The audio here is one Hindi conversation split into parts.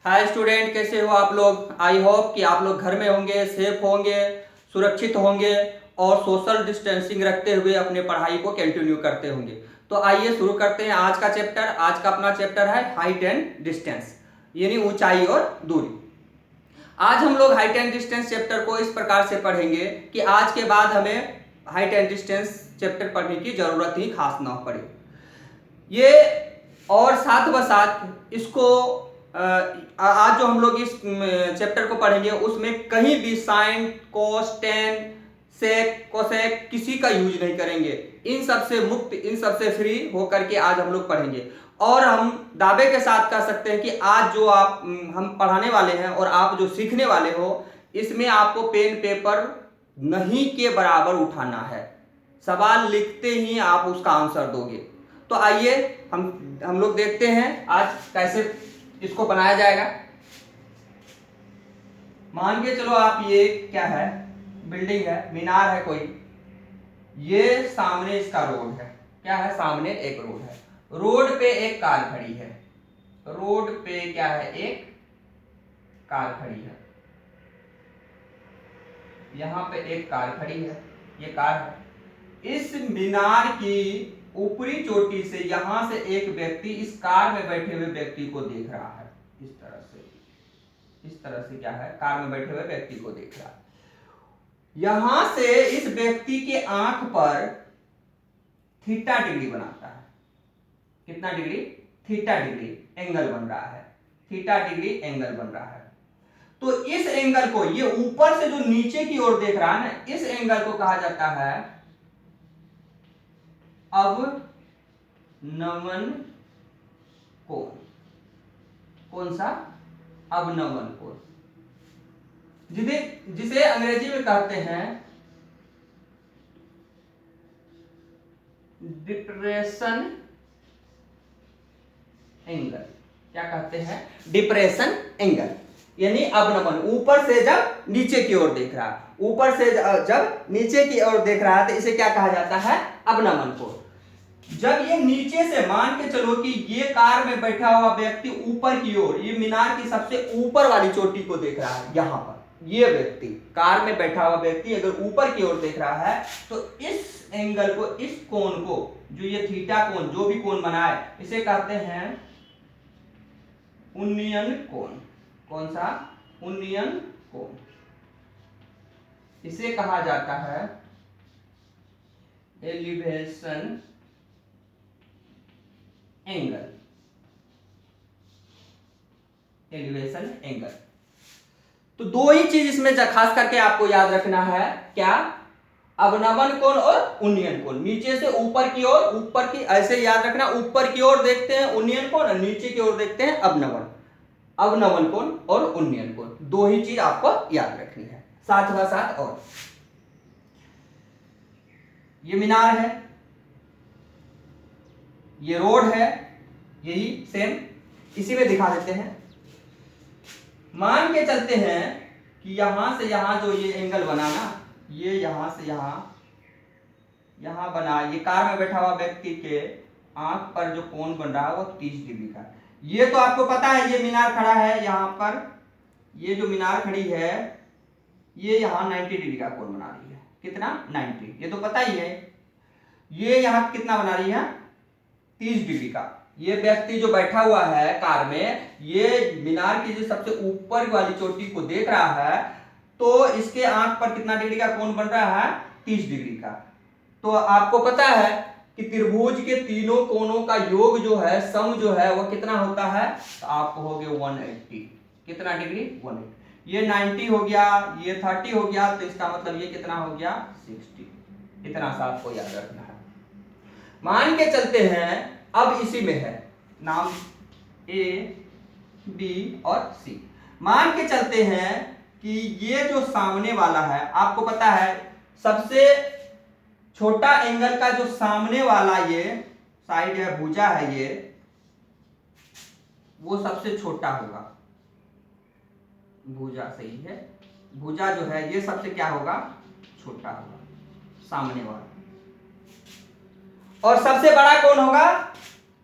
हाय स्टूडेंट, कैसे हो आप लोग। आई होप कि आप लोग घर में होंगे, सेफ होंगे, सुरक्षित होंगे और सोशल डिस्टेंसिंग रखते हुए अपने पढ़ाई को कंटिन्यू करते होंगे। तो आइए शुरू करते हैं आज का चैप्टर। आज का अपना चैप्टर है हाइट एंड डिस्टेंस, यानी ऊंचाई और दूरी। आज हम लोग हाइट एंड डिस्टेंस चैप्टर को इस प्रकार से पढ़ेंगे कि आज के बाद हमें हाइट एंड डिस्टेंस चैप्टर पढ़ने की जरूरत ही खास ना पड़े। ये और साथ ब साथ इसको आज जो हम लोग इस चैप्टर को पढ़ेंगे उसमें कहीं भी साइन, कोस, टेन, सेक, कोसेक किसी का यूज नहीं करेंगे। इन सब से मुक्त, इन सब से फ्री होकर के आज हम लोग पढ़ेंगे। और हम दावे के साथ कह सकते हैं कि आज जो आप हम पढ़ाने वाले हैं और आप जो सीखने वाले हो, इसमें आपको पेन पेपर नहीं के बराबर उठाना है। सवाल लिखते ही आप उसका आंसर दोगे। तो आइए हम लोग देखते हैं आज कैसे इसको बनाया जाएगा। मान के चलो आप, ये क्या है, बिल्डिंग है, मीनार है कोई। ये सामने इसका रोड है। क्या है, सामने एक रोड है। रोड पे एक कार खड़ी है। रोड पे क्या है, एक कार खड़ी है। यहां पे एक कार खड़ी है, ये कार है। इस मीनार की ऊपरी चोटी से यहां से एक व्यक्ति इस कार में बैठे हुए व्यक्ति को देख रहा है। इस तरह से क्या है, कार में बैठे हुए व्यक्ति को देख रहा है। यहां से इस व्यक्ति के आंख पर थीटा डिग्री बनाता है। कितना डिग्री? थीटा डिग्री एंगल बन रहा है। थीटा डिग्री एंगल बन रहा है। तो इस एंगल को, ये ऊपर से जो नीचे की ओर देख रहा है ना, इस एंगल को कहा जाता है अवनमन कोण। कौन सा? अवनमन कोण, जिसे अंग्रेजी में कहते हैं डिप्रेशन एंगल। क्या कहते हैं? डिप्रेशन एंगल, यानी अवनमन। ऊपर से जब नीचे की ओर देख रहा है, ऊपर से जब नीचे की ओर देख रहा है तो इसे क्या कहा जाता है? अवनमन कोण। जब ये नीचे से, मान के चलो कि ये कार में बैठा हुआ व्यक्ति ऊपर की ओर, ये मीनार की सबसे ऊपर वाली चोटी को देख रहा है। यहां पर ये व्यक्ति, कार में बैठा हुआ व्यक्ति अगर ऊपर की ओर देख रहा है तो इस एंगल को, इस कोण को, जो ये थीटा कोण, जो भी कोण बना है, इसे कहते हैं उन्नयन कोण। कौन सा? उन्नयन कोण। इसे कहा जाता है एलिवेशन एंगल। Elevation angle. तो दो ही चीज इसमें खास करके आपको याद रखना है। क्या? अवनमन कोण और उन्नयन कोण। नीचे से ऊपर की ओर, ऊपर की ऐसे याद रखना, ऊपर की ओर देखते हैं उन्नयन कोण और नीचे की ओर देखते हैं अवनमन। अवनमन कोण और उन्नयन कोण, दो ही चीज आपको याद रखनी है साथ व साथ। और ये मीनार है, ये रोड है, यही सेम इसी में दिखा देते हैं। मान के चलते हैं कि यहां से यहां जो ये एंगल बना ना, ये यहां से यहां बना, ये कार में बैठा हुआ व्यक्ति के आंख पर जो कोण बन रहा है वो 30 डिग्री का। ये तो आपको पता है, ये मीनार खड़ा है यहां पर, ये जो मीनार खड़ी है ये यहां 90 डिग्री का कोण बना रही है। कितना? 90। ये तो पता ही है। ये यहां कितना बना रही है? 30 डिग्री का। ये व्यक्ति जो बैठा हुआ है कार में, ये मीनार की जो सबसे ऊपर वाली चोटी को देख रहा है, तो इसके आंख पर कितना डिग्री का कोण बन रहा है? 30 डिग्री का। तो आपको पता है कि त्रिभुज के तीनों कोणों का योग जो है, सम जो है, वो कितना होता है? तो आप कहोगे 180। कितना डिग्री? 180। ये 90 हो गया, ये 30 हो गया, तो इसका मतलब ये कितना हो गया? 60। इतना सा आपको याद रखना है। मान के चलते हैं, अब इसी में है नाम ए, बी और सी। मान के चलते हैं कि ये जो सामने वाला है, आपको पता है सबसे छोटा एंगल का जो सामने वाला ये साइड है, भुजा है, ये वो सबसे छोटा होगा। भुजा सही है, भुजा जो है ये सबसे क्या होगा? छोटा होगा, सामने वाला। और सबसे बड़ा कौन होगा?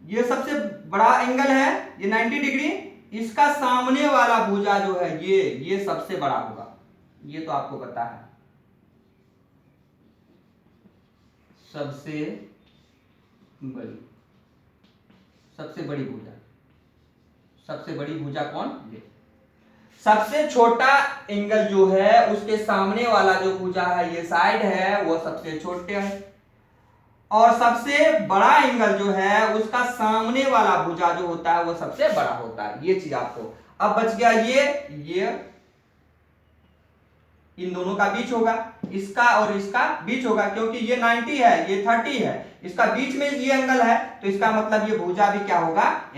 ये सबसे बड़ा एंगल है, ये 90 डिग्री, इसका सामने वाला भुजा जो है ये सबसे बड़ा होगा, ये तो आपको पता है। सबसे बड़ी भुजा, सबसे बड़ी भुजा कौन? ये। सबसे छोटा एंगल जो है उसके सामने वाला जो भुजा है, ये साइड है, वो सबसे छोटे है। और सबसे बड़ा एंगल जो है उसका सामने वाला भुजा जो होता है वो सबसे बड़ा होता है। ये चीज आपको अब बच गया। ये इन दोनों का बीच होगा, इसका और इसका बीच होगा, क्योंकि ये 90 है, ये 30 है, इसका बीच में ये एंगल है, तो इसका मतलब ये भुजा भी क्या होगा?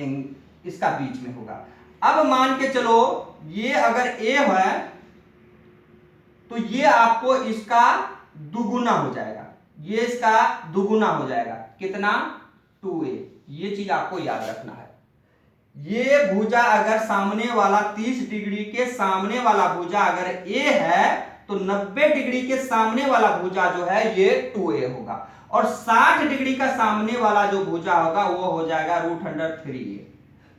इसका बीच में होगा। अब मान के चलो ये अगर ए है तो ये आपको इसका दुगुना हो जाएगा, ये इसका दुगुना हो जाएगा। कितना? 2a। ये चीज आपको याद रखना है। ये भुजा अगर सामने वाला 30 डिग्री के सामने वाला भुजा अगर a है तो 90 डिग्री के सामने वाला भुजा जो है ये 2a होगा, और 60 डिग्री का सामने वाला जो भुजा होगा वो हो जाएगा √3a,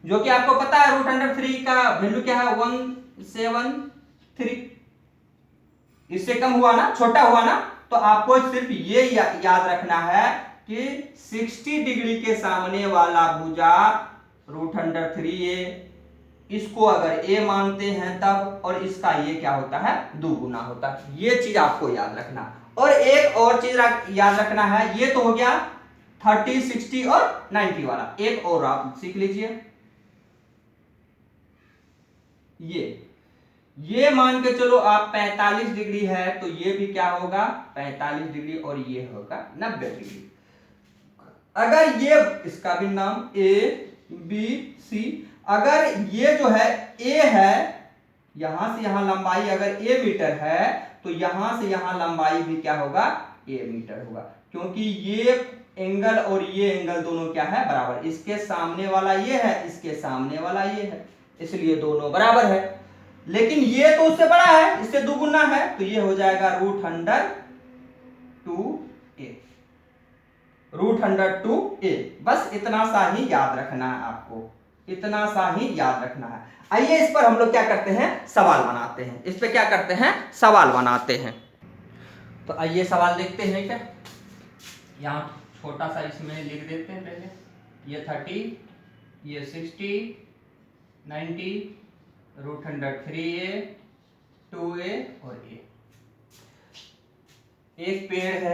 जो कि आपको पता है √3 का वैल्यू क्या है? 173। इससे कम हुआ ना, छोटा हुआ ना, तो आपको सिर्फ ये याद रखना है कि 60 डिग्री के सामने वाला भुजा √3a, इसको अगर a मानते हैं तब, और इसका ये क्या होता है? दुगुना होता है। ये चीज आपको याद रखना। और एक और चीज याद रखना है, ये तो हो गया 30, 60 और 90 वाला। एक और आप सीख लीजिए, ये मान के चलो आप 45 डिग्री है तो ये भी क्या होगा? 45 डिग्री, और ये होगा 90 डिग्री। अगर ये इसका भी नाम ए बी सी, अगर ये जो है ए है, यहां से यहां लंबाई अगर ए मीटर है तो यहां से यहां लंबाई भी क्या होगा? ए मीटर होगा, क्योंकि ये एंगल और ये एंगल दोनों क्या है? बराबर। इसके सामने वाला ये है, इसके सामने वाला ये है, इसलिए दोनों बराबर है। लेकिन ये तो उससे बड़ा है, इससे दुगुना है, तो ये हो जाएगा √2a। बस इतना सा ही याद रखना है आपको, इतना सा ही याद रखना है। आइए इस पर हम लोग क्या करते हैं? सवाल बनाते हैं। इस पे क्या करते हैं? सवाल बनाते हैं। तो आइए सवाल देखते हैं। क्या यहाँ छोटा सा इसमें लिख देते हैं पहले, ये 30, ये 60, 90, √3a, 2a और a। एक पेड़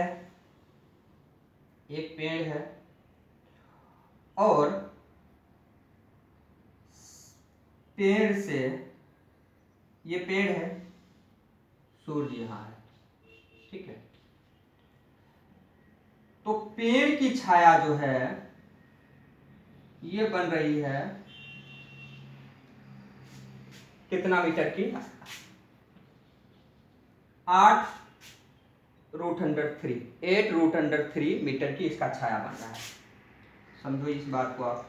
है और पेड़ से, ये पेड़ है, सूर्य यहां है, ठीक है। तो पेड़ की छाया जो है ये बन रही है कितना मीटर की? 8√3 मीटर की इसका छाया बन रहा है। समझो इस बात को आप।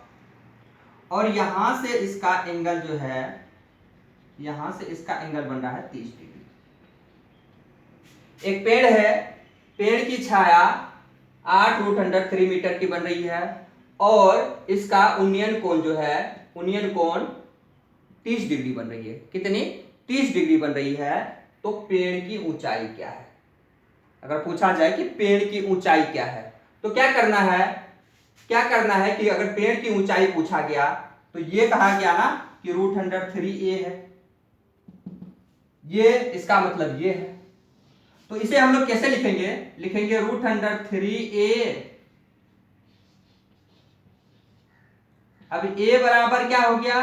और यहां से इसका एंगल जो है, यहां से इसका एंगल बन रहा है 30 डिग्री। एक पेड़ है, पेड़ की छाया 8√3 मीटर की बन रही है, और इसका उन्नयन कोण जो है, उन्नयन कोण 30 डिग्री बन रही है। कितनी? 30 डिग्री बन रही है। तो पेड़ की ऊंचाई क्या है? अगर पूछा जाए कि पेड़ की ऊंचाई क्या है, तो क्या करना है? क्या करना है कि अगर पेड़ की ऊंचाई पूछा गया तो ये कहा गया ना कि √3a है, ये इसका मतलब ये है। तो इसे हम लोग कैसे लिखेंगे? लिखेंगे √3a। अब a बराबर क्या हो गया?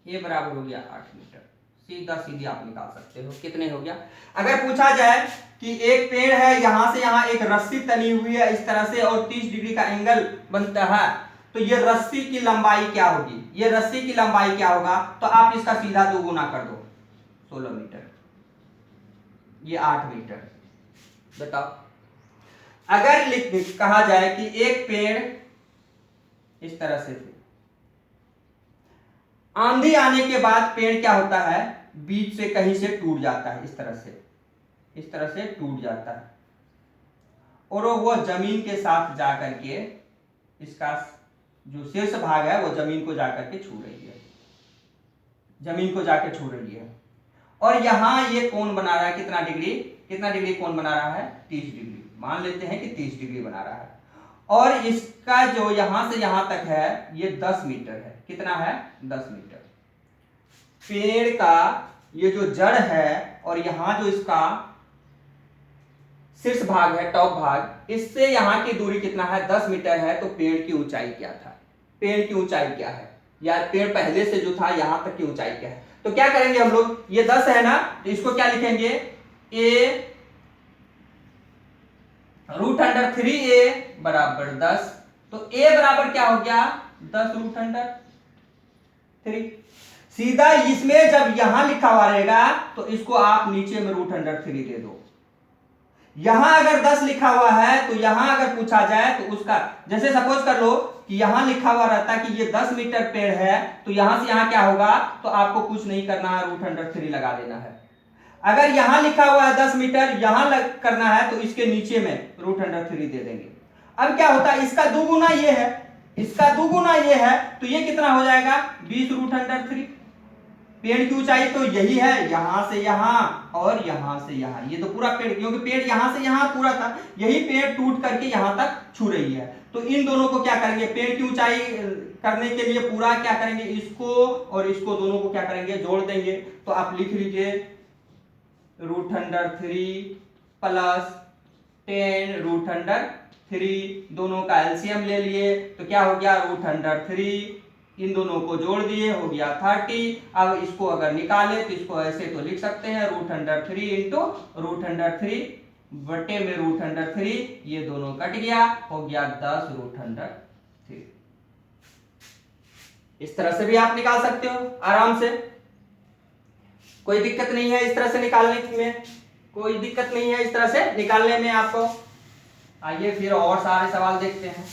a बराबर हो गया 8 मीटर। सीधा सीधी आप निकाल सकते हो। कितने हो गया? अगर पूछा जाए कि एक पेड़ है, यहां से यहां एक रस्सी तनी हुई है इस तरह से, और 30 डिग्री का एंगल बनता है, तो ये रस्सी की लंबाई क्या होगी? ये रस्सी की लंबाई क्या होगा? तो आप इसका सीधा 2 गुना कर दो, 16 मीटर, ये 8 मीटर। बताओ, अगर कहा जाए कि एक पेड़ इस तरह से थे, आंधी आने के बाद पेड़ क्या होता है? बीच से कहीं से टूट जाता है, इस तरह से टूट जाता है, और वो जमीन के साथ जाकर के इसका जो शीर्ष भाग है वो जमीन को जाकर के छू रही है, जमीन को जाकर छू रही है। और यहाँ ये कोण बना रहा है कितना डिग्री, कितना डिग्री कोण बना रहा है, 30 डिग्री। मान लेते हैं कि 30 डिग्री बना रहा है। और इसका जो यहां से यहां तक है ये 10 मीटर है। कितना है, 10 मीटर। पेड़ का ये जो जड़ है और यहां जो इसका शीर्ष भाग है, टॉप भाग, इससे यहां की दूरी कितना है, 10 मीटर है। तो पेड़ की ऊंचाई क्या था, पेड़ की ऊंचाई क्या है, या पेड़ पहले से जो था यहां तक की ऊंचाई क्या है। तो क्या करेंगे हम लोग, ये 10 है ना, तो इसको क्या लिखेंगे, a √3a बराबर 10। तो a बराबर क्या हो गया, 10 √3। सीधा इसमें जब यहां लिखा हुआ रहेगा तो इसको आप नीचे में √3 दे दो। यहां अगर 10 लिखा हुआ है तो यहां अगर पूछा जाए तो उसका, जैसे सपोज कर लो कि यहां लिखा हुआ रहता कि ये 10 मीटर पेड़ है, तो यहां से यहां क्या होगा, तो आपको कुछ नहीं करना है, √3 लगा देना है। अगर यहां लिखा हुआ है 10 मीटर, यहां करना है तो इसके नीचे में √3 दे देंगे। अब क्या होता है, इसका दुगुना ये है, इसका दुगुना ये है, तो ये कितना हो जाएगा, 20 √3। पेड़ की ऊंचाई तो यही है, यहां से यहां और यहां से यहां, ये तो पूरा पेड़, क्योंकि पेड़ यहां से यहां पूरा था, यही पेड़ टूट करके यहां तक छू रही है। तो इन दोनों को क्या करेंगे, पेड़ की ऊंचाई करने के लिए पूरा क्या करेंगे, इसको और इसको दोनों को क्या करेंगे, जोड़ देंगे। तो आप लिख लीजिए √3 प्लस 10 √3, दोनों का एलसीएम ले लिए तो क्या हो गया, √3, इन दोनों को जोड़ दिए हो गया 30। अब इसको अगर निकाले तो इसको ऐसे तो लिख सकते हैं √3 इंटू √3 बटे में √3, ये दोनों कट गया, हो गया 10 √3। इस तरह से भी आप निकाल सकते हो आराम से, कोई दिक्कत नहीं है इस तरह से निकालने में, कोई दिक्कत नहीं है इस तरह से निकालने में आपको। आइए फिर और सारे सवाल देखते हैं।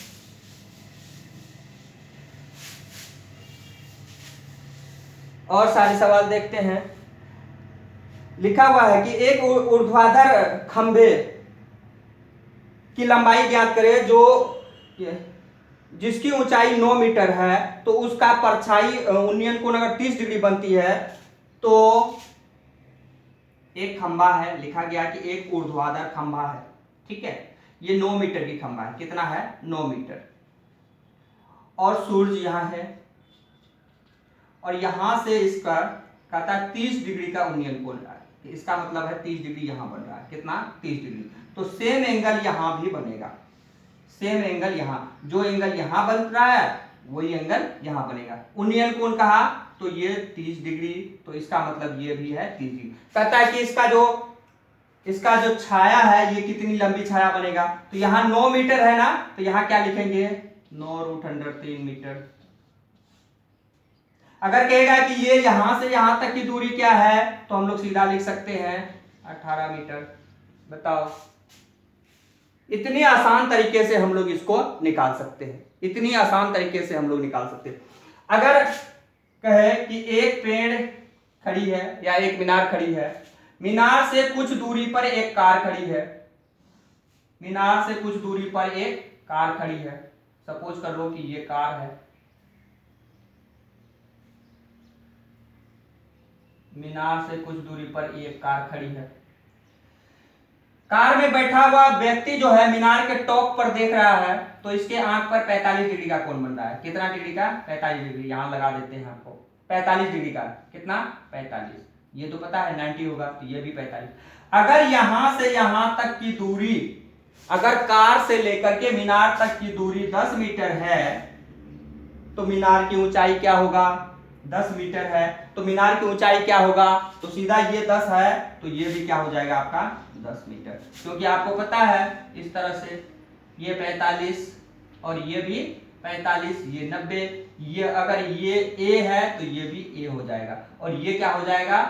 और सारे सवाल देखते हैं। लिखा हुआ है कि एक ऊर्ध्वाधर खंभे की लंबाई ज्ञात करें जो जिसकी ऊंचाई 9 मीटर है, तो उसका परछाई उन्नयन कोण अगर 30 डिग्री बनती है, तो एक खंभा है, लिखा गया कि एक ऊर्ध्वाधर खंभा है, ठीक है, ये 9 मीटर की खंभा है, कितना है, 9 मीटर, और सूर्य यहां है, और यहां से इसका कहता है 30 डिग्री का उन्नयन कोण रहा है, इसका मतलब है 30 डिग्री यहां बन रहा है, कितना, 30 डिग्री। तो सेम एंगल यहां भी बनेगा, सेम एंगल यहां, जो एंगल यहां बन रहा है वही एंगल यहां बनेगा। उन्नयन कोण कहा तो ये 30 डिग्री, तो इसका मतलब ये भी है 30 डिग्री। कहता है कि इसका जो छाया है ये कितनी लंबी छाया बनेगा, तो यहाँ 9 मीटर है ना, तो यहाँ क्या लिखेंगे, 9 √3 मीटर। अगर कहेगा कि ये यहां से यहां तक की दूरी क्या है, तो हम लोग सीधा लिख सकते हैं 18 मीटर। बताओ, इतनी आसान तरीके से हम लोग इसको निकाल सकते हैं, इतनी आसान तरीके से हम लोग निकाल सकते हैं। अगर कहे कि एक पेड़ खड़ी है या एक मीनार खड़ी है, मीनार से कुछ दूरी पर एक कार खड़ी है, मीनार से कुछ दूरी पर एक कार खड़ी है, सपोज कर लो कि ये कार है, मीनार से कुछ दूरी पर एक कार खड़ी है। कार में बैठा हुआ व्यक्ति जो है मीनार के टॉप पर देख रहा है, तो इसके आंख पर 45 डिग्री का कोण बन रहा है, कितना डिग्री का, 45 डिग्री, यहां लगा देते हैं आपको 45 डिग्री का, कितना, 45, ये तो पता है 90 होगा, तो ये भी 45। अगर यहां से यहां तक की दूरी, अगर कार से लेकर के मीनार तक की दूरी 10 मीटर है, तो मीनार की ऊंचाई क्या होगा, 10 मीटर है, तो मीनार की ऊंचाई क्या होगा, तो सीधा ये 10 है, तो ये भी क्या हो जाएगा आपका 10 मीटर, क्योंकि आपको पता है इस तरह से ये 45 और ये भी 45, ये 90, ये अगर ये a है तो ये भी a हो जाएगा, और ये क्या हो जाएगा,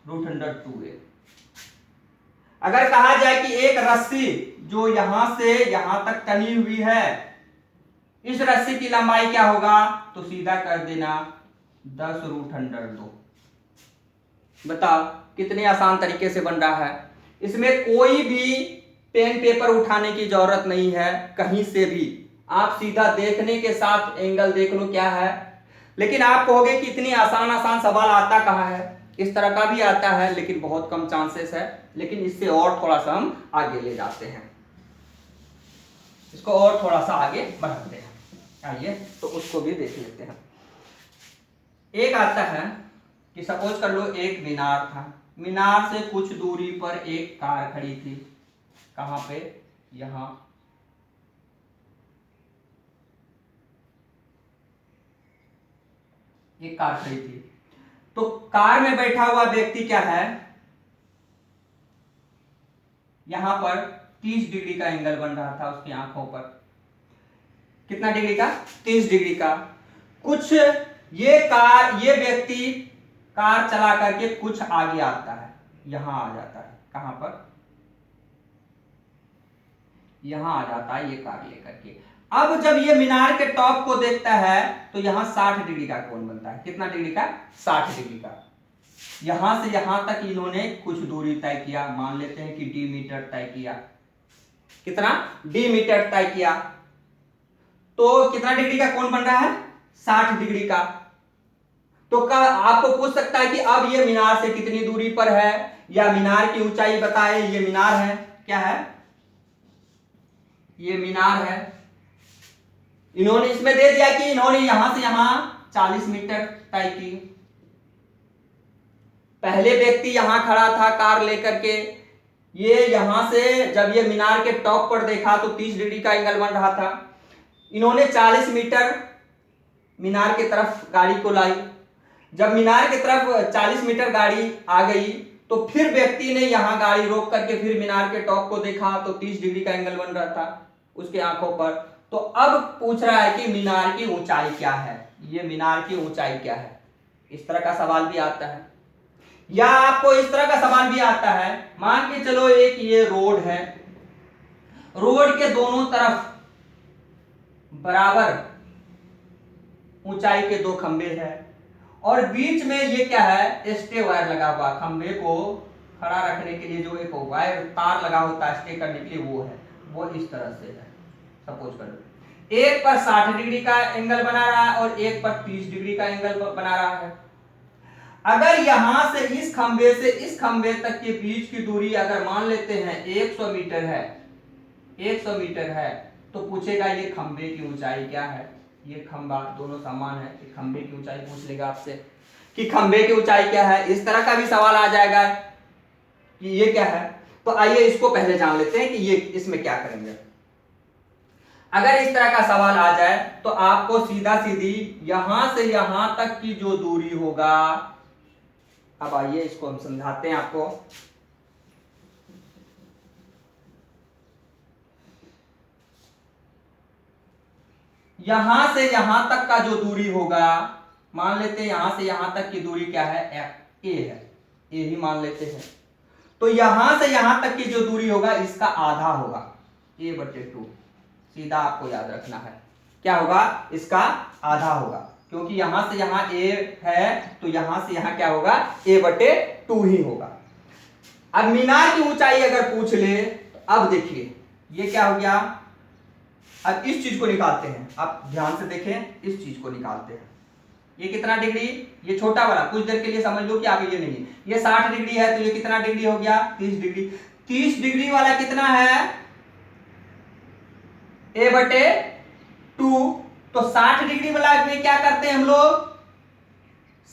√2a। अगर कहा जाए कि एक रस्सी जो यहां से यहां तक टनी हुई है, इस रस्सी की लंबाई क्या होगा, तो सीधा कर देना 10 √2। बताओ कितने आसान तरीके से बन रहा है, इसमें कोई भी पेन पेपर उठाने की जरूरत नहीं है, कहीं से भी आप सीधा देखने के साथ एंगल देख लो क्या है। लेकिन आप कहोगे कि इतनी आसान आसान सवाल आता कहाँ है, इस तरह का भी आता है लेकिन बहुत कम चांसेस है। लेकिन इससे और थोड़ा सा हम आगे ले जाते हैं, इसको और थोड़ा सा आगे बढ़ाते हैं। आइए तो उसको भी देख लेते हैं। एक आता है कि सपोज कर लो एक मीनार था, मीनार से कुछ दूरी पर एक कार खड़ी थी। कहां पे? यहां। एक कार खड़ी थी, तो कार में बैठा हुआ व्यक्ति क्या है, यहां पर 30 डिग्री का एंगल बन रहा था उसकी आंखों पर। कितना डिग्री का? 30 डिग्री का। कुछ ये व्यक्ति कार चला करके कुछ आगे आता है, यहां आ जाता है। कहां पर? यहां आ जाता है ये कार लेकर के। अब जब ये मीनार के टॉप को देखता है तो यहां 60 डिग्री का कोण बनता है। कितना डिग्री का? 60 डिग्री का। यहां से यहां तक इन्होंने कुछ दूरी तय किया, मान लेते हैं कि डी मीटर तय किया। कितना? डी मीटर तय किया। तो कितना डिग्री का कोण बन रहा है? 60 डिग्री का। तो आपको पूछ सकता है कि अब ये मीनार से कितनी दूरी पर है, या मीनार की ऊंचाई बताए। ये मीनार है, क्या है? ये मीनार है। इन्होंने इसमें दे दिया कि इन्होंने यहां से यहां 40 मीटर तय की। पहले व्यक्ति यहां खड़ा था कार लेकर के, ये यहां से जब ये मीनार के टॉप पर देखा तो 30 डिग्री का एंगल बन रहा था। इन्होंने 40 मीटर मीनार की तरफ गाड़ी को लाई। जब मीनार की तरफ 40 मीटर गाड़ी आ गई तो फिर व्यक्ति ने यहां गाड़ी रोक करके फिर मीनार के टॉप को देखा तो 30 डिग्री का एंगल बन रहा था उसके आंखों पर। तो अब पूछ रहा है कि मीनार की ऊंचाई क्या है, ये मीनार की ऊंचाई क्या है। इस तरह का सवाल भी आता है, या आपको इस तरह का सवाल भी आता है। मान के चलो एक ये रोड है, रोड के दोनों तरफ बराबर ऊंचाई के दो खंबे हैं और बीच में ये क्या है, स्टे वायर लगा हुआ। खंबे को खड़ा रखने के लिए जो एक वायर तार लगा होता है स्टे करने के लिए, वो है, वो इस तरह से है। सपोज कर लो एक पर 60 डिग्री का एंगल बना रहा है और एक पर 30 डिग्री का एंगल बना रहा है। अगर यहां से इस खंबे से इस खंबे तक के बीच की दूरी अगर मान लेते हैं 100 मीटर है, 100 मीटर है, तो पूछेगा ये खंबे की ऊंचाई क्या है। ये खंबा दोनों समान है, कि खंबे की ऊंचाई पूछ लेगा आपसे कि खंबे की ऊंचाई क्या है। इस तरह का भी सवाल आ जाएगा कि ये क्या है। तो आइए इसको पहले जान लेते हैं कि ये इसमें क्या करेंगे। अगर इस तरह का सवाल आ जाए तो आपको सीधा सीधी यहां से यहां तक की जो दूरी होगा, अब आइए इसको हम समझाते हैं आपको। यहां से यहां तक का जो दूरी होगा, मान लेते हैं यहां से यहां तक की दूरी क्या है, ए है, ए ही मान लेते हैं। तो यहां से यहां तक की जो दूरी होगा इसका आधा होगा, a/2। सीधा आपको याद रखना है क्या होगा, इसका आधा होगा, क्योंकि यहां से यहां a है तो यहां से यहां क्या होगा, a/2 ही होगा। अब मीनार की ऊंचाई अगर पूछ ले तो अब देखिए ये क्या हो गया। अब इस चीज को निकालते हैं, आप ध्यान से देखें, इस चीज को निकालते हैं। ये कितना डिग्री, ये छोटा वाला कुछ देर के लिए समझ लो कि आगे ये नहीं, ये 60 डिग्री है तो ये कितना डिग्री हो गया, 30 डिग्री। 30 डिग्री वाला कितना है, a/2। तो 60 डिग्री वाला में क्या करते हैं हम लोग,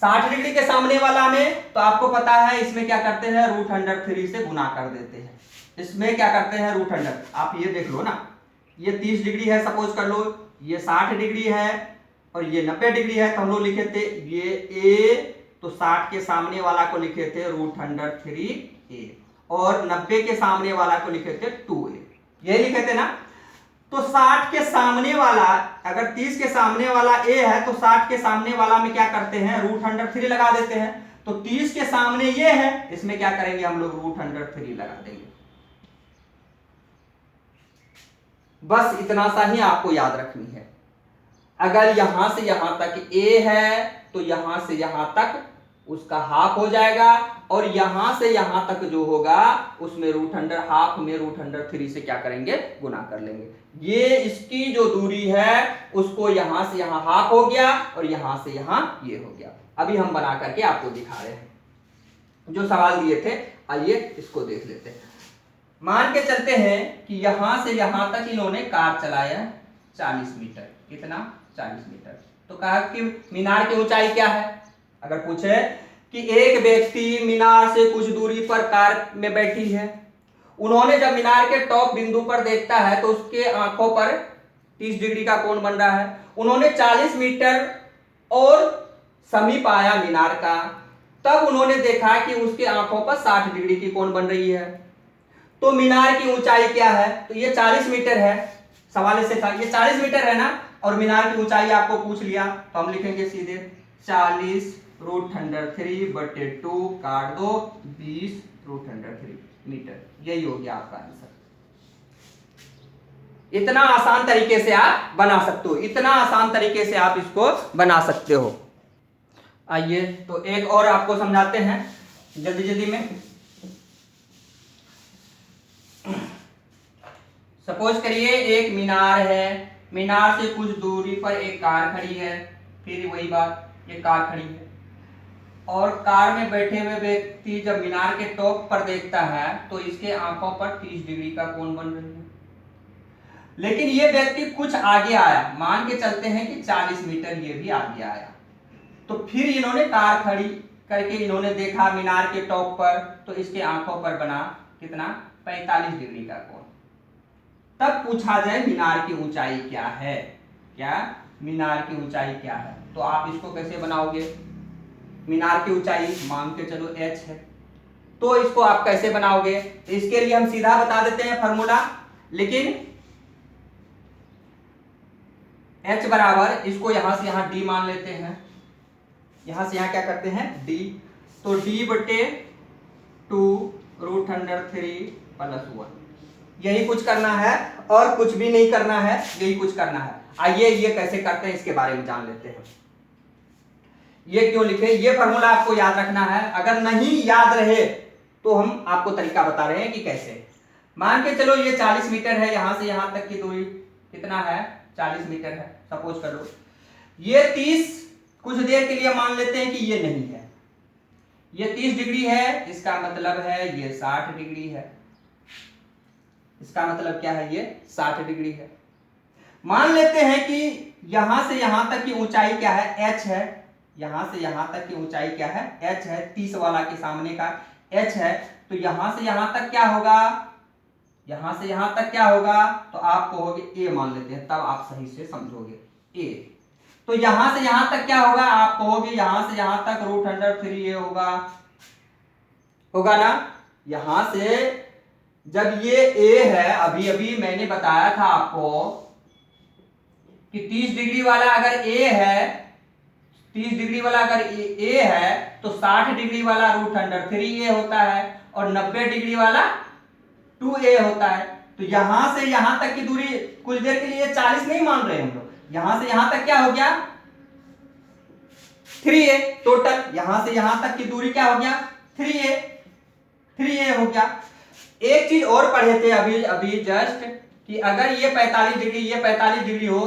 60 डिग्री के सामने वाला में तो आपको पता है इसमें क्या करते हैं, √3 से गुना कर देते हैं। इसमें क्या करते हैं, √100। आप ये देख लो ना, ये 30 डिग्री है सपोज कर लो, ये 60 डिग्री है और ये 90 डिग्री है। तो हम लोग लिखे थे ये a, तो 60 के सामने वाला को लिखे थे √3a और 90 के सामने वाला को लिखे थे 2a, यही लिखे थे ना। तो 60 के सामने वाला, अगर 30 के सामने वाला a है तो 60 के सामने वाला में क्या करते हैं, √3 लगा देते हैं। तो 30 के सामने ये है, इसमें क्या करेंगे हम लोग, √3 लगा देंगे। बस इतना सा ही आपको याद रखनी है। अगर यहां से यहां तक a है तो यहां से यहां तक उसका हाफ हो जाएगा और यहां से यहां तक जो होगा उसमें √100 में √3 से क्या करेंगे, गुना कर लेंगे। ये इसकी जो दूरी है उसको यहां से यहां हाफ हो गया और यहां से यहां ये हो गया। अभी हम बना करके आपको दिखा रहे हैं जो सवाल दिए थे। आइए इसको देख लेते हैं। मान के चलते हैं कि यहां से यहां तक इन्होंने कार चलाया 40 मीटर। कितना? 40 मीटर। तो कहा कि मीनार की ऊंचाई क्या है। अगर पूछे कि एक व्यक्ति मीनार से कुछ दूरी पर कार में बैठी है, उन्होंने जब मीनार के टॉप बिंदु पर देखता है तो उसके आंखों पर 30 डिग्री का कोण बन रहा है। उन्होंने 40 मीटर और समीप आया मीनार का, तब उन्होंने देखा कि उसके आंखों पर 60 डिग्री की कोण बन रही है। तो मीनार की ऊंचाई क्या है? तो ये 40 मीटर है। सवाल से था, ये 40 मीटर है ना, और मीनार की ऊंचाई आपको पूछ लिया तो हम लिखेंगे सीधे 40 √100 बटे 2 काट दो 20 √100 मीटर। यही हो गया आपका आंसर। इतना आसान तरीके से आप बना सकते हो, इतना आसान तरीके से आप इसको बना सकते हो। आइए तो एक और आपको समझाते हैं जल्दी जल्दी में। सपोज करिए एक मीनार है, मीनार से कुछ दूरी पर एक कार खड़ी है। फिर वही बात, ये कार खड़ी है और कार में बैठे हुए व्यक्ति जब मीनार के टॉप पर देखता है तो इसके आंखों पर 30 डिग्री का कोण बन रही है। लेकिन ये व्यक्ति कुछ आगे आया, मान के चलते हैं कि 40 मीटर ये भी आगे आया। तो फिर इन्होंने कार खड़ी करके इन्होंने देखा मीनार के टॉप पर, तो इसके आंखों पर बना कितना? 45 डिग्री का कोण। तब पूछा जाए मीनार की ऊंचाई क्या है। क्या? मीनार की ऊंचाई क्या है? तो आप इसको कैसे बनाओगे? मीनार की ऊंचाई मान के चलो h है, तो इसको आप कैसे बनाओगे? इसके लिए हम सीधा बता देते हैं फॉर्मूला, लेकिन h बराबर, इसको यहां से यहां d मान लेते हैं, यहां से यहां क्या करते हैं d। तो d बटे 2 √100 + 1। यही कुछ करना है और कुछ भी नहीं करना है, यही कुछ करना है। आइए ये कैसे करते हैं इसके बारे में जान लेते हैं। ये क्यों लिखे, ये फॉर्मूला आपको याद रखना है। अगर नहीं याद रहे तो हम आपको तरीका बता रहे हैं कि कैसे। मान के चलो ये 40 मीटर है, यहां से यहां तक की दूरी कितना है? 40 मीटर है। सपोज करो ये 30, कुछ देर के लिए मान लेते हैं कि ये नहीं है, ये 30 डिग्री है, इसका मतलब है ये 60 डिग्री है। इसका मतलब क्या है? ये 60 डिग्री है। मान लेते हैं कि यहां से यहां तक की ऊंचाई क्या है? h है। यहां से यहां तक की ऊंचाई क्या है? h है। 30 वाला के सामने का h है। तो यहां से यहां तक क्या होगा? यहां से यहां तक क्या होगा? तो आप कहोगे a मान लेते हैं, तब आप सही से समझोगे a। तो यहां से यहां तक क्या होगा? आप कहोगे यहां से यहां तक √100 होगा, होगा ना। यहां से जब ये a है, अभी अभी मैंने बताया था आपको कि 30 डिग्री वाला अगर a है, 30 डिग्री वाला अगर a है तो 60 डिग्री वाला √100 होता है और 90 डिग्री वाला 2a होता है। तो यहां से यहां तक की दूरी कुछ देर के लिए 40 नहीं मान रहे हम लोग, यहां से यहां तक क्या हो गया? 3a total. यहां से यहां तक की दूरी क्या हो गया? 3a हो गया। एक चीज और पढ़े थे अभी अभी जस्ट, कि अगर ये 45 डिग्री, ये 45 डिग्री हो,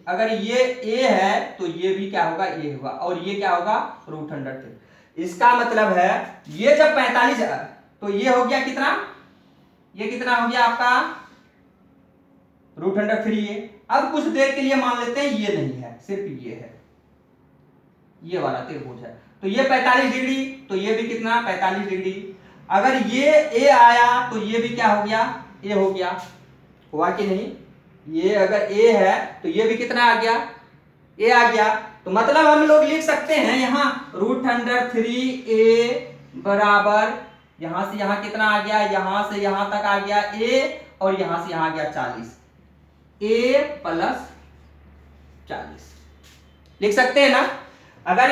अगर ये a है तो ये भी क्या होगा? a होगा, और ये क्या होगा? √100। इसका मतलब है ये जब 45 है तो ये हो गया कितना? ये कितना हो गया आपका? √100। अब कुछ देर के लिए मान लेते हैं ये नहीं है, सिर्फ ये है, ये वाला त्रिभुज है। तो ये 45 डिग्री, तो ये भी कितना? 45 डिग्री। अगर ये a आया तो ये भी क्या हो गया? a हो गया। हुआ कि नहीं? ये अगर a है तो ये भी कितना आ गया? a आ गया। तो मतलब हम लोग लिख सकते हैं यहां √100 बराबर, यहां से यहां कितना आ गया? यहां से यहां तक आ गया a, और यहां से यहां आ गया 40, a + 40 लिख सकते हैं ना। अगर